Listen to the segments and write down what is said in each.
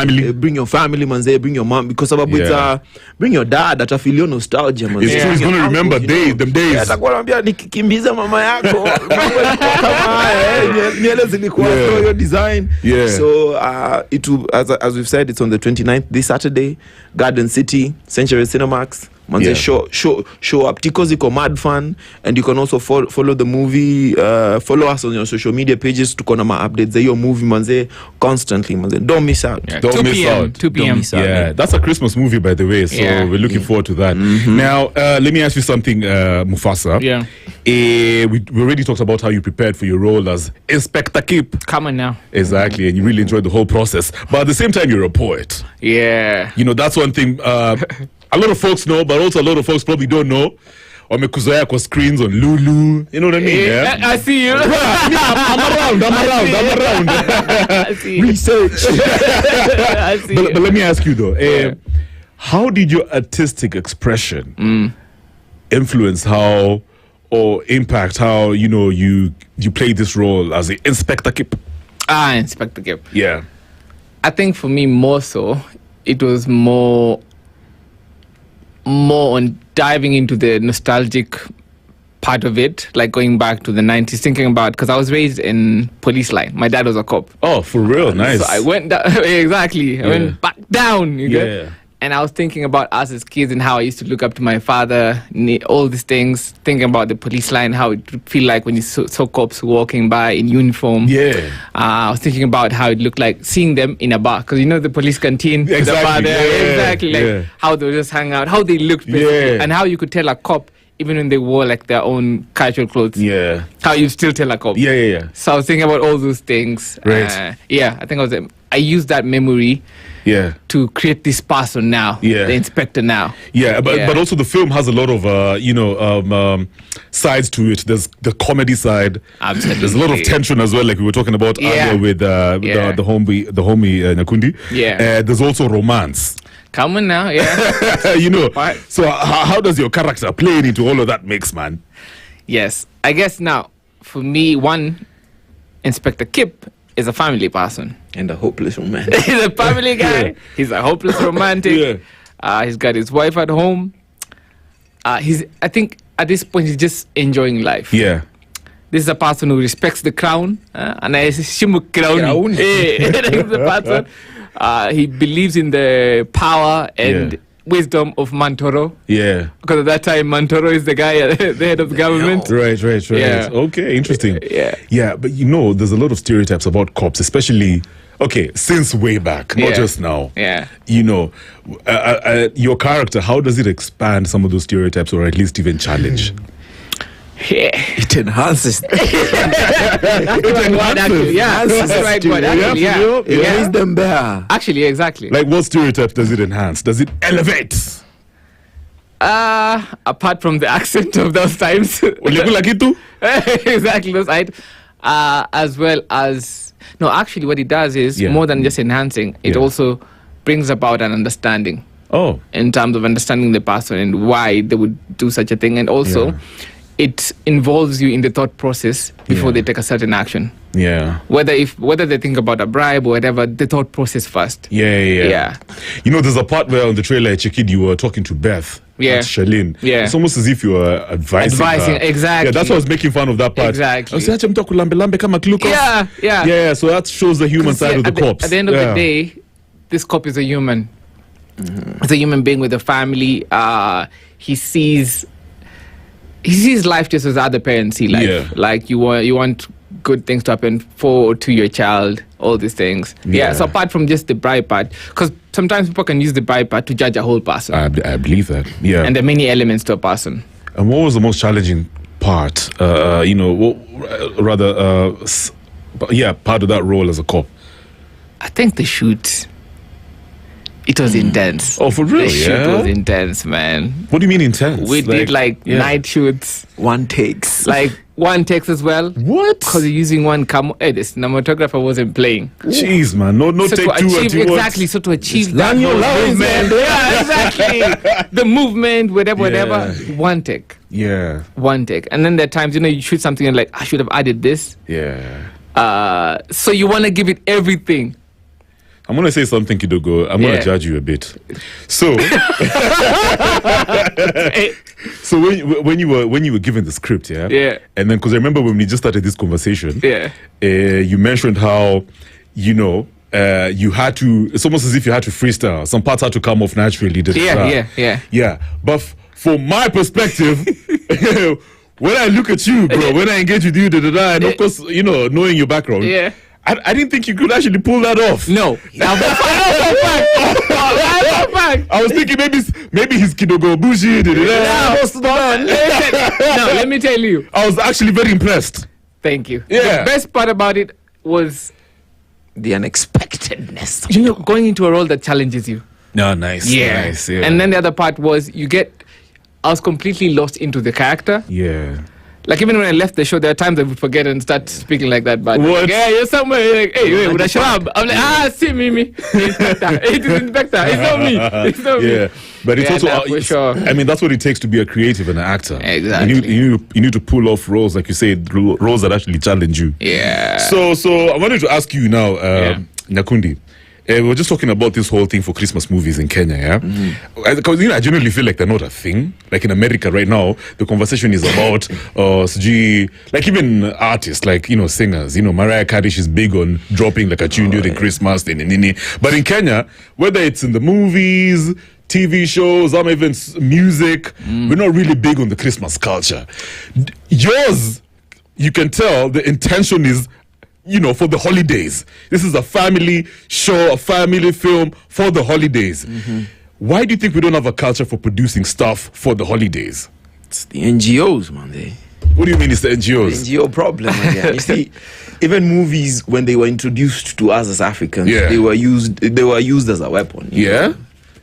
family. Bring your family, manze. Bring your mom. Because about bring your dad. That I feel your nostalgia, manze. It's true. He's gonna remember them days. Atakwambia nikikimbiza mama yako. Miele zilikuwa your design. So as we've said, it's on the 29th this Saturday. Garden City, Century Cinemax. Manze, show up. Tico's a mad fan, and you can also follow the movie. Follow us on your social media pages to know my updates. Your movie, manze, constantly, manze. Don't miss out. Yeah, Don't miss out. 2 p.m. Yeah, that's a Christmas movie, by the way. So we're looking forward to that. Now, let me ask you something, Mufasa. Yeah. We already talked about how you prepared for your role as Inspector Kip. Come on now. Exactly, and you really enjoyed the whole process. But at the same time, you're a poet. Yeah. You know, that's one thing a lot of folks know, but also a lot of folks probably don't know. Wamekuzoea kwa screens on Lulu. You know what I mean? Yeah? I see you. I'm around. I see you. Research. I see But let me ask you though, how did your artistic expression influence how or impact how you play this role as the Inspector Kip? Inspector Kip. Yeah. I think for me more so, it was more on diving into the nostalgic part of it, like going back to the 90s, thinking about, because I was raised in police line. My dad was a cop. Oh, for real? Nice. So I went down, exactly. I went back down, you get? And I was thinking about us as kids and how I used to look up to my father, all these things, thinking about the police line, how it would feel like when you saw cops walking by in uniform. Yeah. I was thinking about how it looked like seeing them in a bar, because you know the police canteen, exactly. the bar there, exactly, like how they would just hang out, how they looked, basically, and how you could tell a cop even when they wore like their own casual clothes. Yeah. How you still tell a cop. Yeah. So I was thinking about all those things. Right. I think I used that memory to create this person now, the inspector now. But also the film has a lot of sides to it. There's the comedy side. Absolutely. There's a lot of tension as well, like we were talking about earlier with the homie Nakundi. There's also romance. Come on now, So how does your character play into all of that mix, man? Yes, I guess now for me, one, Inspector Kip is a family person and a hopeless romantic. He's a family guy. He's a hopeless romantic. He's got his wife at home. I think at this point he's just enjoying life. Yeah. This is a person who respects the crown, and I assume crown. He's the person. He believes in the power and wisdom of Mantoro. Yeah. Because at that time, Mantoro is the guy, the head of the government. Right. Yeah. Okay, interesting. Yeah, but there's a lot of stereotypes about cops, especially, since way back, not just now. Yeah. Your character, how does it expand some of those stereotypes or at least even challenge? It enhances. It makes them better. Actually, exactly. Like what stereotype does it enhance? Does it elevate? Apart from the accent of those times. Exactly, those items. As well as... No, actually what it does is, more than just enhancing, it also brings about an understanding. Oh. In terms of understanding the person and why they would do such a thing. And also... it involves you in the thought process before they take a certain action. Yeah. Whether they think about a bribe or whatever, the thought process first. Yeah. There's a part where on the trailer at Chikid you were talking to Beth. Yeah. Shalin. Yeah. It's almost as if you were advising her. Exactly. Yeah, that's why I was making fun of that part. Exactly. Yeah, so that shows the human side of the cops. At the end of the day, this cop is a human. It's a human being with a family. He sees life just as other parents see life. Yeah. Like you want good things to happen to your child, all these things. So apart from just the bribe part, because sometimes people can use the bribe part to judge a whole person. I believe that. Yeah. And there are many elements to a person. And what was the most challenging part? Part of that role as a cop? I think the shoot. It was intense. Oh, for real? The shoot was intense, man. What do you mean intense? We did night shoots. One takes. Like one takes as well. What? Because you're using one camera. This cinematographer wasn't playing. Jeez, man. No so take two or two. Exactly. So to achieve that movement. Exactly. The movement, whatever. One take. Yeah. One take. And then there are times, you shoot something and I should have added this. Yeah. So you want to give it everything. I'm gonna say something, Kidogo. I'm gonna judge you a bit. So, so when you were given the script, and then because I remember when we just started this conversation, you mentioned how you had to. It's almost as if you had to freestyle. Some parts had to come off naturally. Yeah. But from my perspective. When I look at you, bro, when I engage with you, and of course, knowing your background, I didn't think you could actually pull that off. No. I was thinking maybe his Kidogo Bushi. No, let me tell you. I was actually very impressed. Thank you. Yeah. The best part about it was the unexpectedness. Going into a role that challenges you. No, nice. Yeah. Nice, yeah. And then the other part was I was completely lost into the character. Yeah. Like even when I left the show, there are times I would forget and start speaking like that. But what? You're somewhere. You're like, hey, wait, with a shrub. I'm like, see me. Inspector. It is Inspector. It's not me. Yeah. But it's also, for sure. I mean, that's what it takes to be a creative and an actor. Exactly. You need to pull off roles, like you say, roles that actually challenge you. Yeah. So I wanted to ask you now, Nyakundi. We were just talking about this whole thing for Christmas movies in Kenya, yeah? Because, I generally feel like they're not a thing. Like in America right now, the conversation is about, like even artists, like, singers. Mariah Carey is big on dropping like a tune during Christmas. But in Kenya, whether it's in the movies, TV shows, or even music, we're not really big on the Christmas culture. Yours, you can tell the intention is, for the holidays. This is a family show, a family film for the holidays. Why do you think we don't have a culture for producing stuff for the holidays? It's the NGOs, man. What do you mean it's the NGOs? The NGO problem, man. You see, even movies, when they were introduced to us as Africans, they were used as a weapon. Yeah?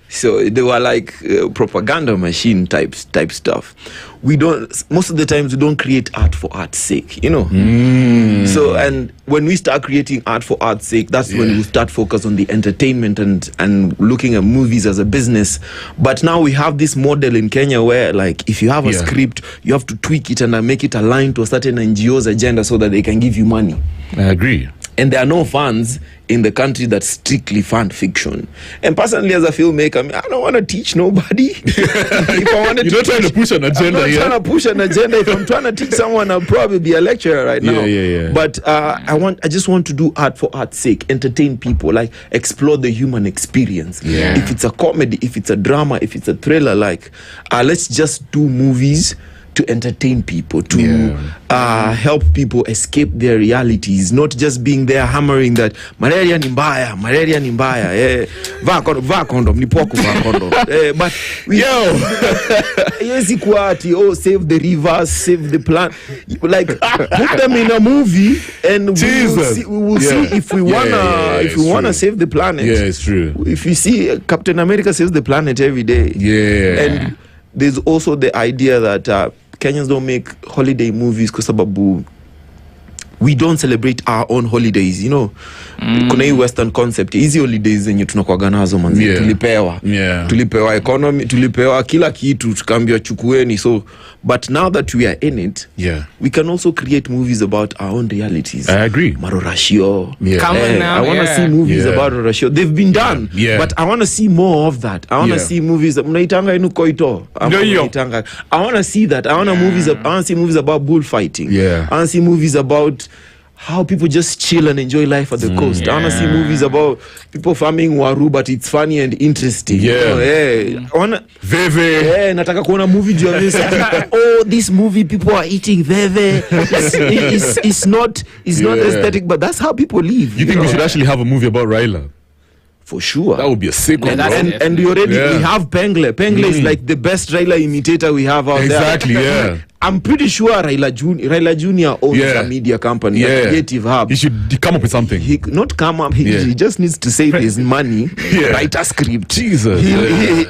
So they were like propaganda machine type stuff. Most of the times we don't create art for art's sake, So, and when we start creating art for art's sake, that's when we start focus on the entertainment and looking at movies as a business. But now we have this model in Kenya where, like, if you have a script, you have to tweak it and make it align to a certain NGO's agenda so that they can give you money. I agree. And there are no funds in the country that strictly fund fiction. And personally, as a filmmaker, I don't want to teach nobody. You're not trying to push an agenda. I'm not trying to push an agenda. If I'm trying to teach someone, I'll probably be a lecturer right now. But I just want to do art for art's sake, entertain people, like explore the human experience. If it's a comedy, if it's a drama, if it's a thriller, let's just do movies to entertain people, to help people escape their realities, not just being there hammering that malaria ni mbaya, va condom, ni poko va condom. But yes, equality, save the rivers, save the planet. Like, put them in a movie and we will see if we wanna save the planet. Yeah, it's true. If you see Captain America saves the planet every day. Yeah. And there's also the idea that Kenyans don't make holiday movies kwa sababu we don't celebrate our own holidays, Kuna hii western concept, hizi holidays zenye tunakuwaga nazo manzi, tulipewa economy, tulipewa kila kitu, tukaambiwa chukueni. So, but now that we are in it, we can also create movies about our own realities. I agree. Marorashio. I want to see movies about Marorashio. They've been done, but I want to see more of that. I want to see movies that mnaitanga inu koito. I want to see that. I want to see movies about bullfighting. I want to see movies about how people just chill and enjoy life at the coast. I want to see movies about people farming waru, but it's funny and interesting. I want to nataka kuona movie juu ya this movie people are eating veve. It's not aesthetic, but that's how people live. You think we should actually have a movie about Raila? For sure. That would be a sick one, bro. And we have Pengle. Pengle is like the best Raila imitator we have out there. Exactly, I'm pretty sure Raila Jr. owns a media company, a creative hub. He should come up with something. He just needs to save his money, write a script. Jesus.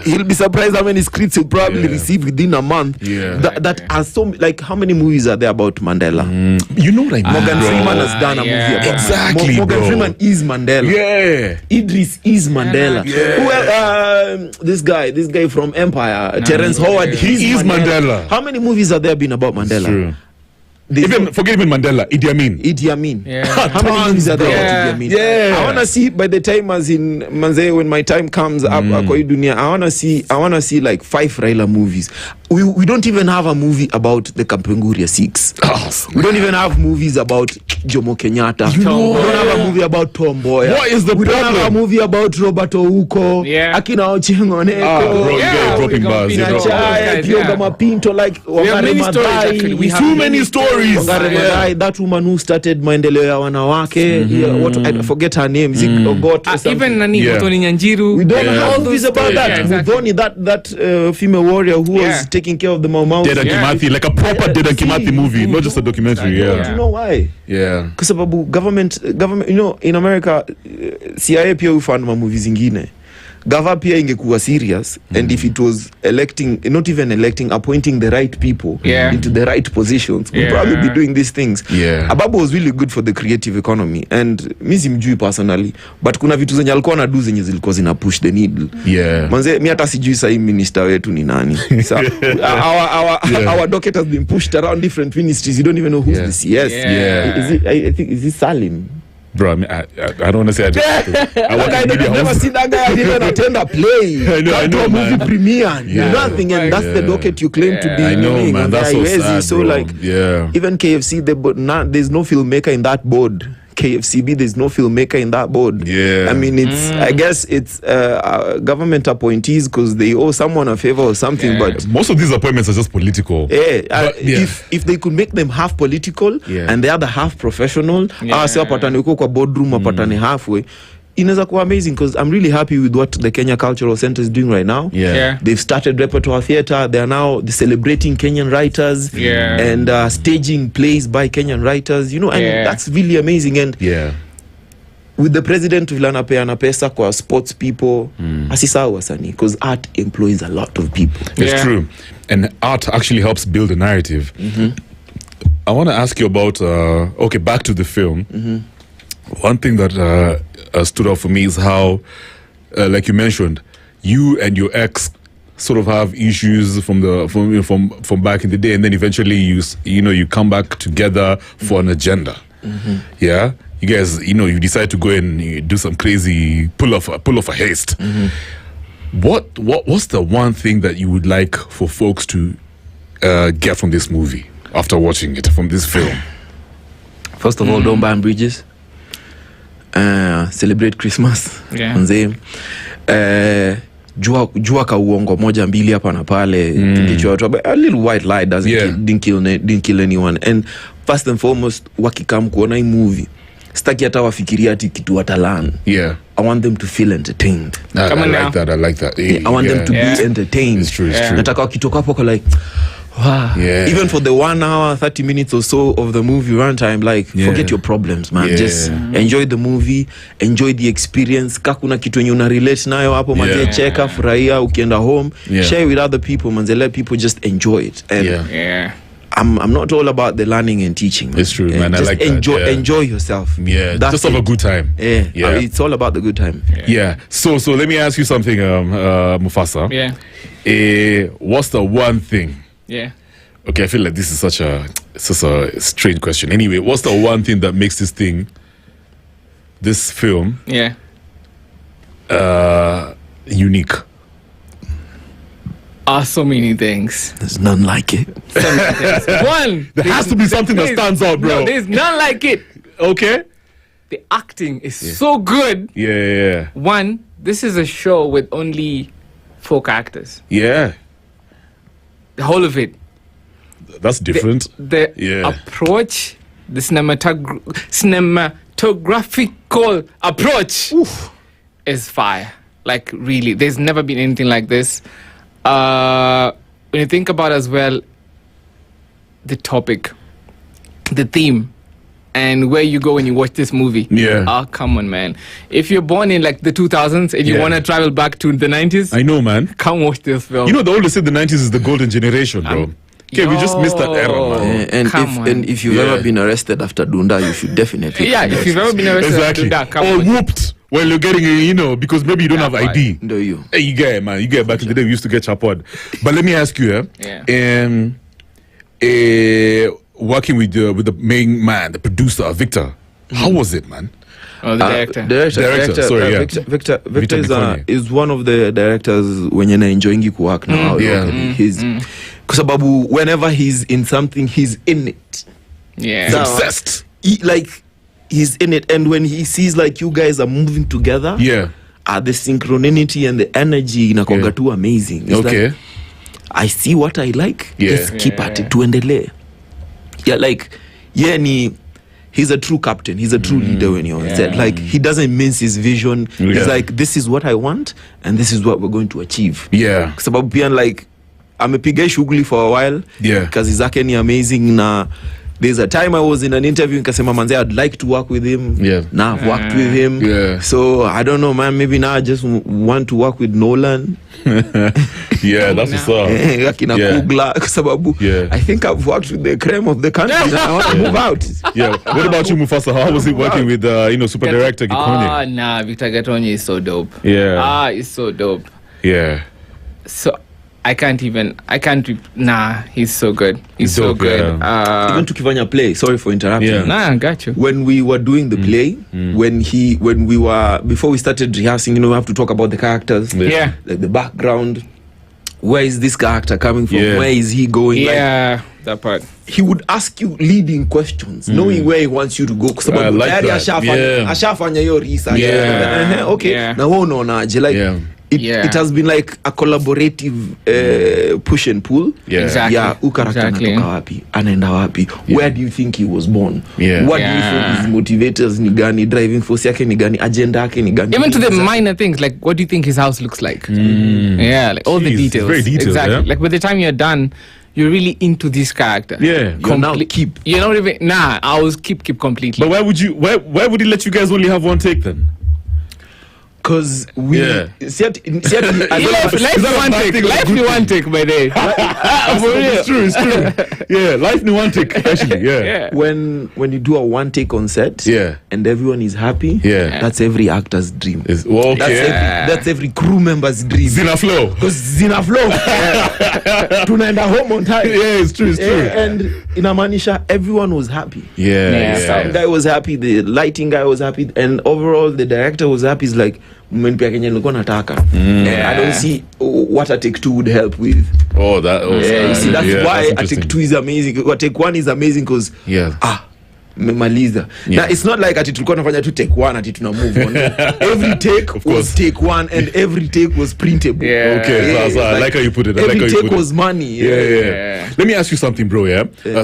He'll be surprised how many scripts he'll probably receive within a month. That are so, like, how many movies are there about Mandela? You know what I mean? Morgan Freeman has done a movie about exactly, Morgan Freeman is Mandela. Idris is Mandela. This guy from Empire, Terrence Howard, he is Mandela. How many movies are there been about Mandela? True. Forget even Mandela, Idi Amin. Yeah. How many movies are there about Idi Amin? Yeah. I want to see by the time as in Manze, when my time comes up kwa hii dunia, I want to see like 5 Raila movies. We don't even have a movie about the Kampenguria 6. We don't even have movies about Jomo Kenyatta. We don't have a movie about Tom Mboya. What is the we problem? don't have a movie about Robert Ouko. Yeah. Akina Ochengo Neko. Bro, yeah, dropping bars. Pina Chai, Pionga Mapinto, like We have many stories, actually. We have Too many stories. Wangare Maathai, that woman who started maendeleo ya wanawake. What I forget her name. Is it Ogot or something? Even Nani Yeah. Mutoni Nyanjiru. We don't Yeah. have movies about that. Yeah, exactly. Muthoni, that female warrior who was taking care of the Mau Mau. Dedan Yeah. Kimathi, like a proper Dedan Kimathi movie, not just a documentary. Do Yeah. you know why? Yeah. Kwa sababu government, you know, in America, CIA pia hufanya mamovie zingine. Gava pia ingekuwa serious, and if it was appointing the right people into the right positions, we'd probably be doing these things. Yeah. Ababu was really good for the creative economy, and mi simjui personally, but kuna vitu zenye alikuwa na do zenye zilikuwa zina push the needle. Yeah. Manze, mi hata sijui sahi minister wetu ni nani. So, our docket has been pushed around different ministries. You don't even know who's the CS. Yeah. I think, is it Salim? Bro, I mean, I don't want to say I just. I want I've never seen that guy. I didn't attend a play. I know, a movie man. premiere. Yeah. Nothing, and that's the docket you claim to be. I know, doing. man. That's so sad, So bro. like, even KFC, there's no filmmaker in that board. KFCB, there's no filmmaker in that board. Yeah. I mean, I guess it's government appointees because they owe someone a favor or something. But Most of these appointments are just political. if they could make them half political and the other half professional, wapatane huko kwa boardroom, wapatane halfway, inaweza kuwa amazing, because I'm really happy with what the Kenya Cultural Center is doing right now. They've started repertoire theatre. They are now celebrating Kenyan writers and staging plays by Kenyan writers, you know, and that's really amazing. And with the president vilana peana pesa kwa sports people, asisahau wasanii, because art employs a lot of people. It's true. And art actually helps build a narrative. I want to ask you about, back to the film. One thing that stood out for me is how, like you mentioned, you and your ex sort of have issues from back in the day, and then eventually you come back together for an agenda. Yeah, you guys, you decide to go and you do some crazy pull off a heist. What's the one thing that you would like for folks to get from this movie after watching it, from this film? First of all, don't burn bridges. Celebrate Christmas. Mzee. Jua ka uongo moja mbili hapa na pale. A little white lie didn't kill anyone. And first and foremost, wakikam kuona hii movie, staki hata wafikiria ati kitu watalan. I want them to feel entertained. I like that. I want them to be entertained. It's true. Nataka wakitoka hapo like, wow. Even for the 1 hour 30 minutes or so of the movie runtime, like, forget your problems, man. Just enjoy the movie, enjoy the experience. Kakuna kitu yenye una relate nayo hapo, manze, cheka, furahia, ukienda home, share with other people, manze, let people just enjoy it. And I'm not all about the learning and teaching. It's true, man. Just I like that. Enjoy yourself. Just have a good time. It's all about the good time. So let me ask you something, Mufasa. What's the one thing? Okay, I feel like this is such a strange question. Anyway, what's the one thing that makes this film unique? So many things. There's none like it. One, there has to be something that stands out, bro. No, there's none like it. Okay. The acting is so good. One, this is a show with only 4 characters. The whole of it. That's different. The approach, the cinematographical approach is fire. Like, really, there's never been anything like this. When you think about as well, the topic, the theme, and where you go when you watch this movie. Oh, come on, man. If you're born in like the 2000s and you want to travel back to the 90s, I know, man. Come watch this film. You know, they always say the 90s is the golden generation, bro. Okay, we just missed that era, man. And if you've ever been arrested after Dunda, you should definitely. If you've ever been arrested after Dunda, come on. Or whooped while you're getting, because maybe you don't have ID. No, you. Hey, you get it, man. You get it. Back in the day, we used to get chapod. But let me ask you, working with the main man, the producer, Victor. How was it, man? Oh, the director. Director, sorry, yeah. Victor is one of the directors wenye na enjoying kuwork now. He's kwa sababu whenever he's in something, he's in it. Yeah. He's obsessed. He's in it, and when he sees like you guys are moving together, the synchronicity and the energy inakonga too amazing. It's like, I see what I like. Just keep at it. Tuendelee. He's a true captain. He's a true leader when you're on set. Like, he doesn't mince his vision. He's like, this is what I want, and this is what we're going to achieve. Yeah. Sababu pia like, amepiga shughuli for a while. Yeah. Kazi zake ni amazing na there's a time I was in an interview nikasema manze I'd like to work with him. Yeah. Now I've worked with him. Yeah. So I don't know, man. Maybe now I just want to work with Nolan. Yeah, that's what's up. Akina Kugla kwa sababu I think I've worked with the creme of the country. I want to move out. Yeah. What about you, Mufasa? How was it working with super director Gikonyi? Victor Gikonyi is so dope. Yeah. It's so dope. Yeah. So he's so good. He's so dope, good. Even tukifanya play, sorry for interrupting. Yeah. I got you. When we were doing the play, before we started rehearsing, we have to talk about the characters. Yeah. Like the background. Where is this character coming from? Yeah. Where is he going? Yeah, that part. He would ask you leading questions, knowing where he wants you to go. I like that. Ashafanya hiyo research. Yeah. Okay. Yeah. Now unaonaje? Like it has been like a collaborative push and pull. Yeah. Exactly. Yeah, character anatoka wapi? Anaenda wapi? Where do you think he was born? Yeah. What do you think his motivators ni gani? Driving force yake ni gani? Agenda yake ni gani? Even to the minor things, like what do you think his house looks like? Yeah, like all the details. Very detailed, exactly. Yeah? Like by the time you're done, you're really into this character. Yeah. You're now keep. You're not even. I was keep completely. But why would he let you guys only have one take then? Because we life ni one take by day. It's true. Yeah, life ni one take actually. Yeah. When you do a one take on set, and everyone is happy, that's every actor's dream. That's every crew member's dream. Zinaflow. Because Zinaflow. Tunaenda home on time. Yeah, it's true. And in Amanisha, everyone was happy. Yeah. The sound guy was happy, the lighting guy was happy, and overall the director was happy. It's like I don't see what a take 2 would help with. That's why a take 2 is amazing. What take 1 is amazing because memaliza. Now it's not like ati tulikuwa nafanya tu take 1 ati tuna move on. Every take was take 1 and every take was printable. I like how you put it. Every take was money. Yeah. Let me ask you something, bro.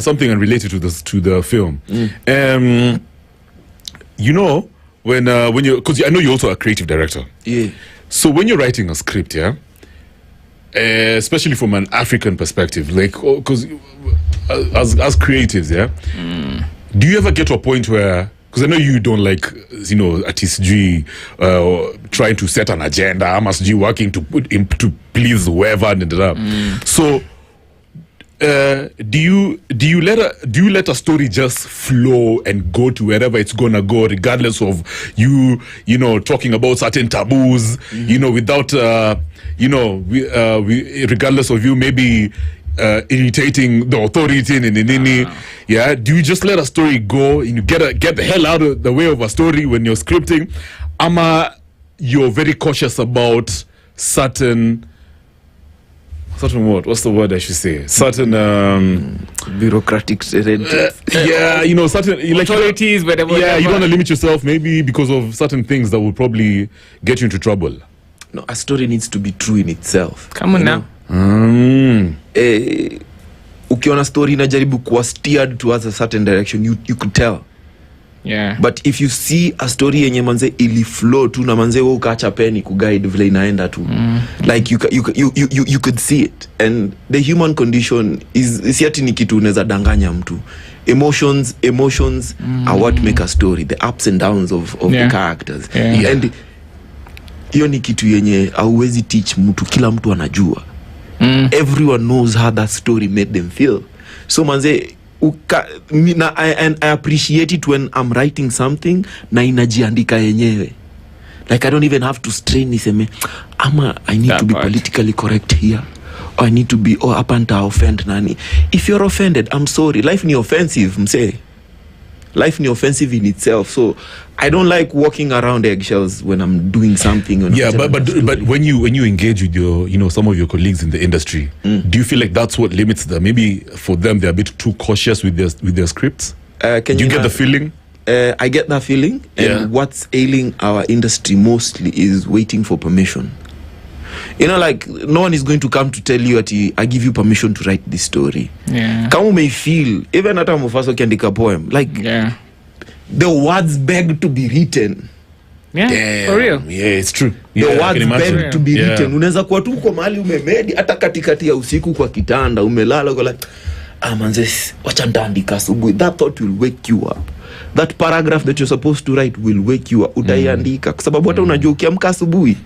Something unrelated to the film. When you, because I know you're also a creative director. Yeah. So when you're writing a script, especially from an African perspective, like, because as creatives, do you ever get to a point where, because I know you don't like, artist G trying to set an agenda, Amas G working to please whoever, so. Do you let a story just flow and go to wherever it's gonna go, regardless of you talking about certain taboos, without regardless of you maybe irritating the authority do you just let a story go and you get the hell out of the way of a story when you're scripting? You're very cautious about certain what? What's the word I should say? Certain bureaucratic certain authorities, whatever. Yeah, you don't want to limit yourself, maybe because of certain things that will probably get you into trouble. No, a story needs to be true in itself. Come on now. Ukiona story inajaribu kuwa steered towards a certain direction, you could tell. Yeah. But if you see a story yenye manze ili flow tu na manze wewe ukaacha peni kuguide vile inaenda tu, like you could see it. And the human condition is yet ni kitu unaweza danganya mtu. Emotions are what make a story, the ups and downs of the characters. And hiyo ni kitu yenye hauwezi teach mtu, kila mtu anajua. Everyone knows how that story made them feel. So manze I appreciate it when I'm writing something na inajiandika yenyewe. Like I don't even have to strain niseme I need to be politically correct here, I need to be up and offend nani. If you're offended, I'm sorry. Life ni offensive, mse. Life ni offensive in itself. So I don't like walking around eggshells when I'm doing something. But when you engage with your some of your colleagues in the industry, do you feel like that's what limits them? Maybe for them they're a bit too cautious with their scripts. Do you get the feeling? I get that feeling. And what's ailing our industry mostly is waiting for permission. Like no one is going to come to tell you that I give you permission to write this story. Come may feel even at Mufaso kiandika poem like the words beg to be written. For real. Yeah, it's true. The words beg to be written. Unaweza kuwa tu uko mahali umemedi hata katikati ya usiku kwa kitanda umelala uko like manze wacha ndaandika asubuhi. That thought will wake you up. That paragraph that you're supposed to write will wake you up. Utaiandika kwa sababu hata unajua ukiamka asubuhi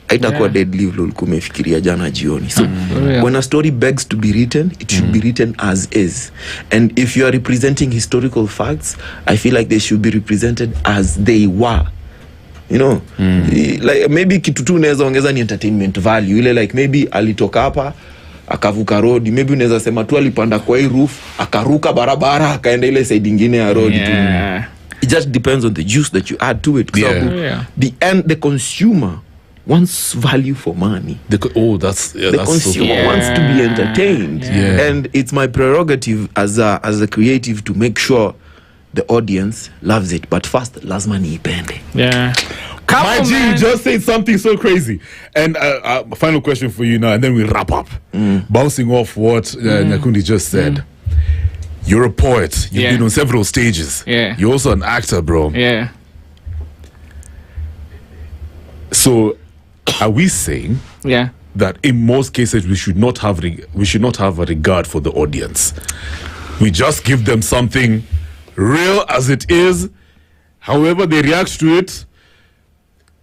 haitakuwa deadly vile ulikuwa umefikiria jana jioni. So when a story begs to be written, it should be written as is. And if you are representing historical facts, I feel like they should be represented as they were. Like maybe kitu tu unaweza ongeza ni entertainment value. Ile like maybe alitoka hapa akavuka road, maybe unaweza sema tu alipanda kwa hii roof akaruka barabara akaenda ile side nyingine ya road tu. It just depends on the juice that you add to it. The consumer wants value for money. The consumer wants to be entertained, and it's my prerogative as a creative to make sure the audience loves it. But first, lazima niipende. My G, you just said something so crazy. And final question for you now, and then we wrap up. Bouncing off what Nyakundi just said. You're a poet. You've been on several stages. You're also an actor, bro. So, are we saying that in most cases we should not have a regard for the audience? We just give them something real as it is. However they react to it,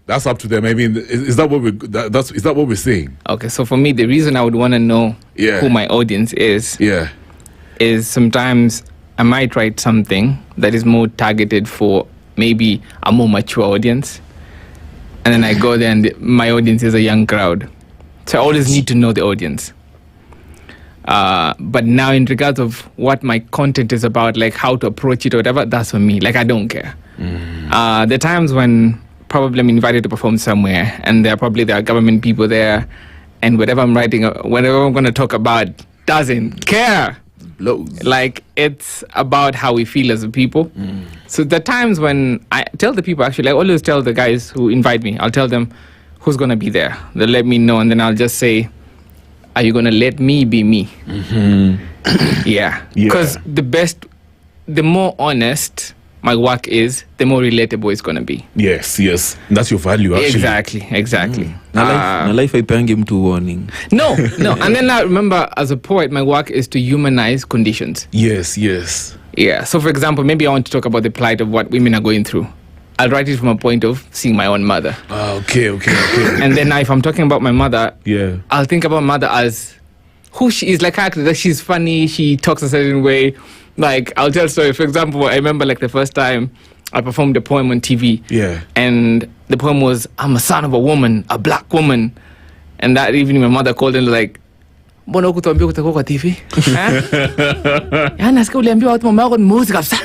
that's up to them. I mean, is that what we're saying? Okay, so for me, the reason I would want to know who my audience is sometimes I might write something that is more targeted for maybe a more mature audience. And then I go there and my audience is a young crowd. So I always need to know the audience. But now in regards of what my content is about, like how to approach it or whatever, that's for me. Like I don't care. The times when probably I'm invited to perform somewhere and there are government people there and whatever I'm writing, whatever I'm going to talk about doesn't care. Like it's about how we feel as a people. So the times when I tell the people, actually I always tell the guys who invite me, I'll tell them who's going to be there. They'll let me know and then I'll just say, are you going to let me be me? Because the more honest my work is, the more relatable it's going to be. Yes. That's your value, actually. Exactly. Na life haipangi mtu warning. No. And then I remember, as a poet, my work is to humanize conditions. Yes. Yeah. So, for example, maybe I want to talk about the plight of what women are going through. I'll write it from a point of seeing my own mother. Okay. And then if I'm talking about my mother, I'll think about mother as who she is, like character. She's funny. She talks a certain way. Like, I'll tell a story. For example, I remember like the first time I performed a poem on TV. And the poem was, I'm a son of a woman, a black woman. And that evening my mother called and like, mbona hukutuambia kutakuwa kwa TV? Nasikia uliambiwa watu mama yako ni music. So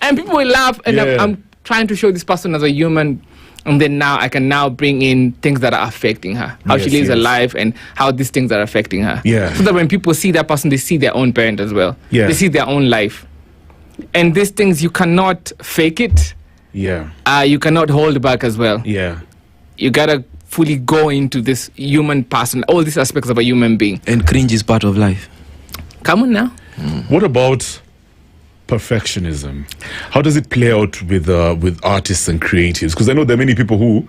and people will laugh and I'm trying to show this person as a human. And then now I can now bring in things that are affecting her, how she lives her life and how these things are affecting her. So that when people see that person, they see their own parent as well. They see their own life. And these things, you cannot fake it. You cannot hold back as well. You gotta fully go into this human person, all these aspects of a human being. And cringe is part of life. Come on now. What about perfectionism? How does it play out with artists and creatives? Because I know there are many people who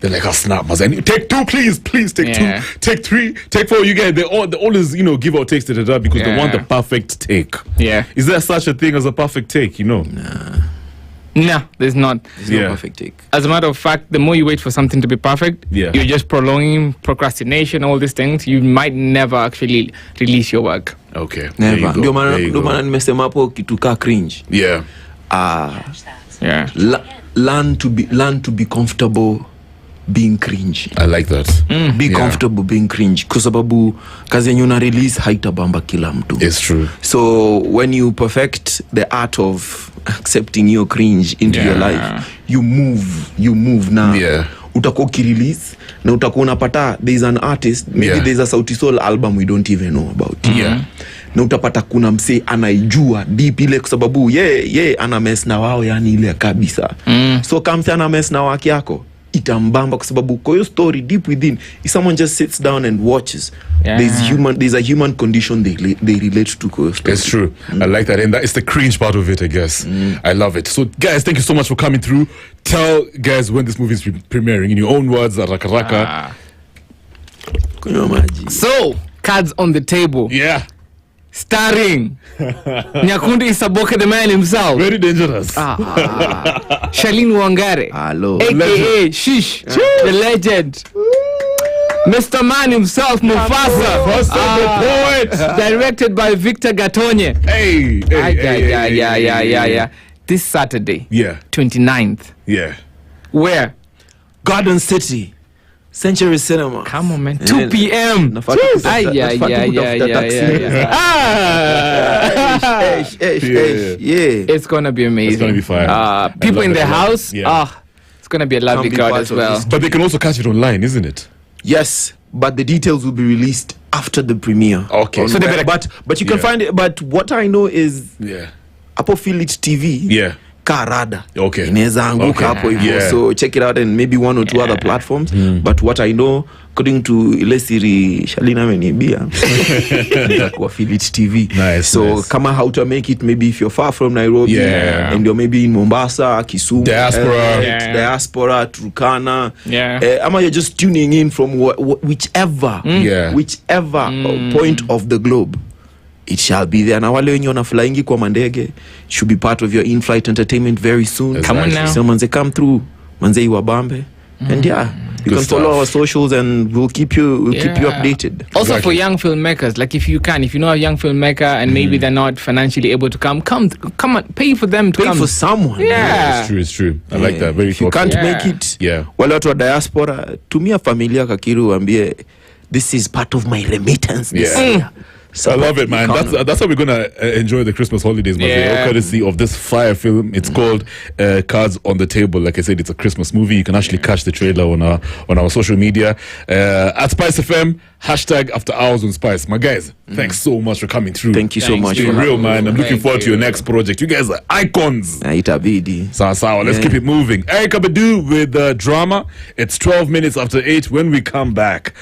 they're like, snap, and take two, please take two, take three, take four. You get they always give or takes because they want the perfect take. Is there such a thing as a perfect take? No, there's not. There's no perfect take. As a matter of fact, the more you wait for something to be perfect, you're just prolonging procrastination, all these things. You might never actually release your work. Okay. Never. Ndio maana nimesema hapo kitu ka cringe. Yeah. Learn to be comfortable being cringe. I like that. Be comfortable being cringe kwa sababu kazi yenye una release haitabamba kila mtu. It's true. So when you perfect the art of accepting your cringe into your life, you move now. Utakuwa ukirelease na utakuwa unapata there is an artist, maybe there's a Sauti Sol album we don't even know about. Na utapata kuna msee anaijua deep ile kwa sababu ye ana mess na wao yani ile kabisa. So kama msee ana mess na waki yako itambamba kwa sababu kwa hiyo story deep within, if someone just sits down and watches, there's a human condition they relate to. It's true. I like that, and that is the cringe part of it, I guess. I love it. So guys, thank you so much for coming through. Tell guys when this movie is premiering in your own words. Raka. So Cards on the Table, starring Nyakundi Isaboke, the man himself, very dangerous, Shailene Wangare, aka Shish, the legend, Mr. Man himself, Mufasa, the poet, directed by Victor Gatonye. Yeah. This Saturday, 29th. Where? Garden City, Century Cinema. Come on, man. 2 p.m. It's gonna be amazing. It's gonna be fire. People in the house. It's gonna be a lovely crowd as well. But they can also catch it online, isn't it? Yes, but the details will be released after the premiere. Okay. So but you can find it. But what I know is Apple Philip TV. Karada. Okay. Inaweza anguka hapo hivyo. So check it out and maybe one or two other platforms. But what I know, according to ile siri Shailene amenibia, kwa Philip TV. So kama how to make it, maybe if you're far from Nairobi and you're maybe in Mombasa, Kisumu, diaspora, Turkana, ama you're just tuning in from whichever point of the globe, it shall be there. Na wale wenye wanaflyingi kwa mandege should be part of your in-flight entertainment very soon. Come on now. So manze come through, manze iwabambe. And you can follow our socials and we'll keep you updated. Also for young filmmakers, like if you know a young filmmaker and maybe they're not financially able to come on, pay for them to pay come. For someone. It's true. I like that. Very if you can't make it, wale watu wa diaspora, tumia familia Kakiru wambie, this is part of my remittance this year. So I love it, man. That's how we're gonna enjoy the Christmas holidays, man. Courtesy of this fire film. It's called Cards on the Table. Like I said, it's a Christmas movie. You can actually catch the trailer on our social media at SpiceFM. #AfterHours on Spice. My guys, thanks so much for coming through. Thank you so much. You're real, man. I'm looking forward to your next project. You guys are icons. Itabidi. Sawa. Let's keep it moving. Erykah Badu with Drama. It's 12 minutes after 8. When we come back,